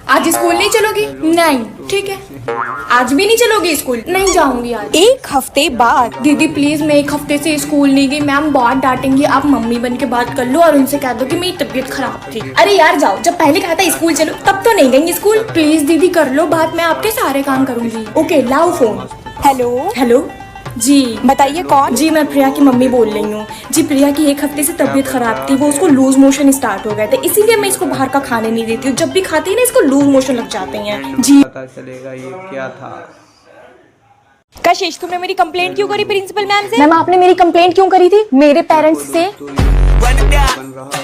आज स्कूल नहीं चलोगी? नहीं, ठीक है। आज भी नहीं चलोगी स्कूल? नहीं जाऊंगी आज। एक हफ्ते बाद दीदी प्लीज, मैं एक हफ्ते से स्कूल नहीं गई, मैम बहुत डांटेंगी। आप मम्मी बन के बात कर लो और उनसे कह दो कि मेरी तबीयत खराब थी। अरे यार जाओ, जब पहले कहा था स्कूल चलो तब तो नहीं गई स्कूल। प्लीज दीदी कर लो बात, मैं आपके सारे काम करूंगी। ओके लाओ फोन। हेलो हेलो जी बताइए कौन? जी मैं प्रिया की मम्मी बोल रही हूँ जी। प्रिया की एक हफ्ते से तबीयत खराब थी, वो उसको लूज मोशन स्टार्ट हो गए थे, इसीलिए मैं इसको बाहर का खाने नहीं देती हूँ। जब भी खाती है ना इसको लूज मोशन लग जाते हैं जी। पता चलेगा ये क्या था। कशिश तुमने मेरी कंप्लेंट क्यों करी प्रिंसिपल मैम से? मैम आपने मेरी कंप्लेंट क्यों करी थी? मेरे पेरेंट्स से।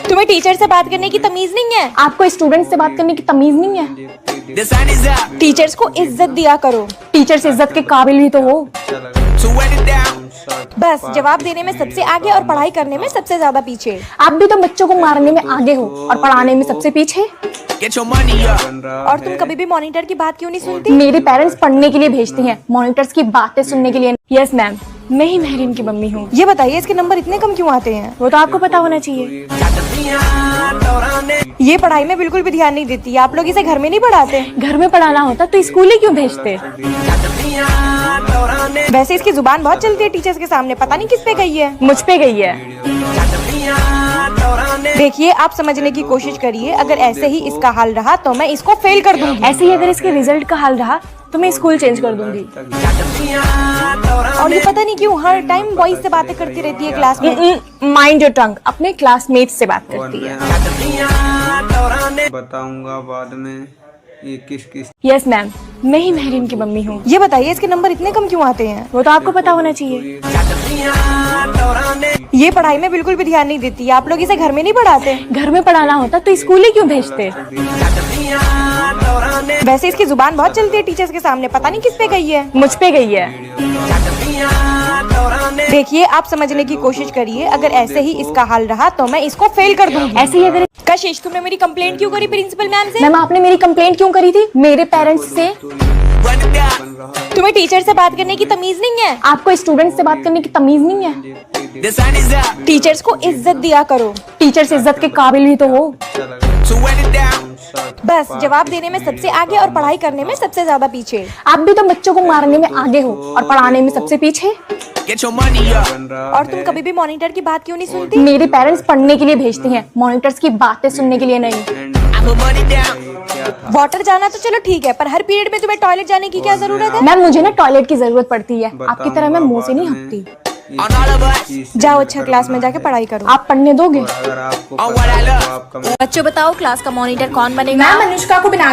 तुम्हें टीचर से बात करने की तमीज नहीं है? आपको स्टूडेंट से बात करने की तमीज नहीं है? टीचर्स को इज्जत दिया करो। टीचर से इज्जत के काबिल ही तो हो। बस जवाब देने में सबसे आगे और पढ़ाई करने में सबसे ज्यादा पीछे। आप भी तो बच्चों को मारने में आगे हो और पढ़ाने में सबसे पीछे। और तुम कभी भी मॉनिटर की बात क्यों नहीं सुनती? मेरे पेरेंट्स पढ़ने के लिए भेजते हैं, मॉनिटर्स की बातें सुनने के लिए। यस मैम, मैं ही महरीन की मम्मी हूँ। ये बताइए इसके नंबर इतने कम क्यों आते हैं? वो तो आपको पता होना चाहिए। ये पढ़ाई में बिल्कुल भी ध्यान नहीं देती। आप लोग इसे घर में नहीं पढ़ाते? घर में पढ़ाना होता तो स्कूल ही क्यों भेजते? वैसे इसकी जुबान बहुत चलती है टीचर्स के सामने, पता नहीं किस पे गई है। मुझ पे गई है। देखिए आप समझने की कोशिश करिए, अगर ऐसे ही इसका हाल रहा तो मैं इसको फेल कर दूंगी। ऐसे ही अगर इसके रिजल्ट का हाल रहा तो मैं स्कूल चेंज कर दूंगी। और ये पता नहीं क्यों हर टाइम बॉयज से बातें करती रहती है क्लास में। माइंड योर टंग, अपने क्लासमेट्स से बात करती है। बताऊंगा बाद में ये किस किस। यस मैम, मैं ही महरीन की मम्मी हूँ। ये बताइए इसके नंबर इतने कम क्यों आते हैं? वो तो आपको पता होना चाहिए। ये पढ़ाई में बिल्कुल भी ध्यान नहीं देती। आप लोग इसे घर में नहीं पढ़ाते? घर में पढ़ाना होता तो स्कूल ही क्यों भेजते? वैसे इसकी जुबान बहुत चलती है टीचर्स के सामने, पता नहीं किस पे गई है। मुझ पे गई है। देखिए आप समझने की कोशिश करिए, अगर ऐसे ही इसका हाल रहा तो मैं इसको फेल कर दूंगी। ऐसे ही अगर। कशिश तुमने मेरी कंप्लेंट क्यों करी प्रिंसिपल मैम से? मैम आपने मेरी कंप्लेंट क्यों करी थी? मेरे पेरेंट्स से। तुम्हें टीचर से बात करने की तमीज नहीं है? आपको स्टूडेंट से बात करने की तमीज नहीं है? टीचर्स को इज्जत दिया करो। टीचर से इज्जत के काबिल ही तो हो। बस जवाब देने में सबसे आगे और पढ़ाई करने में सबसे ज्यादा पीछे। आप भी तो बच्चों को मारने में आगे हो और पढ़ाने में सबसे पीछे। और तुम कभी भी मॉनिटर की बात क्यों नहीं सुनती? मेरे पेरेंट्स पढ़ने के लिए भेजते हैं, मॉनिटर्स की बातें सुनने के लिए नहीं। वाटर जाना तो चलो ठीक है, पर हर पीरियड में तुम्हें टॉयलेट जाने की क्या जरूरत है? मैम मुझे ना टॉयलेट की जरूरत पड़ती है, आपकी तरह मैं मुंह से नहीं हंसती। जाओ अच्छा क्लास में जाके पढ़ाई करो। आप पढ़ने दोगे? अगर आपको बच्चों बताओ क्लास का मॉनिटर कौन बनेगा? मैं अनुष्का को बना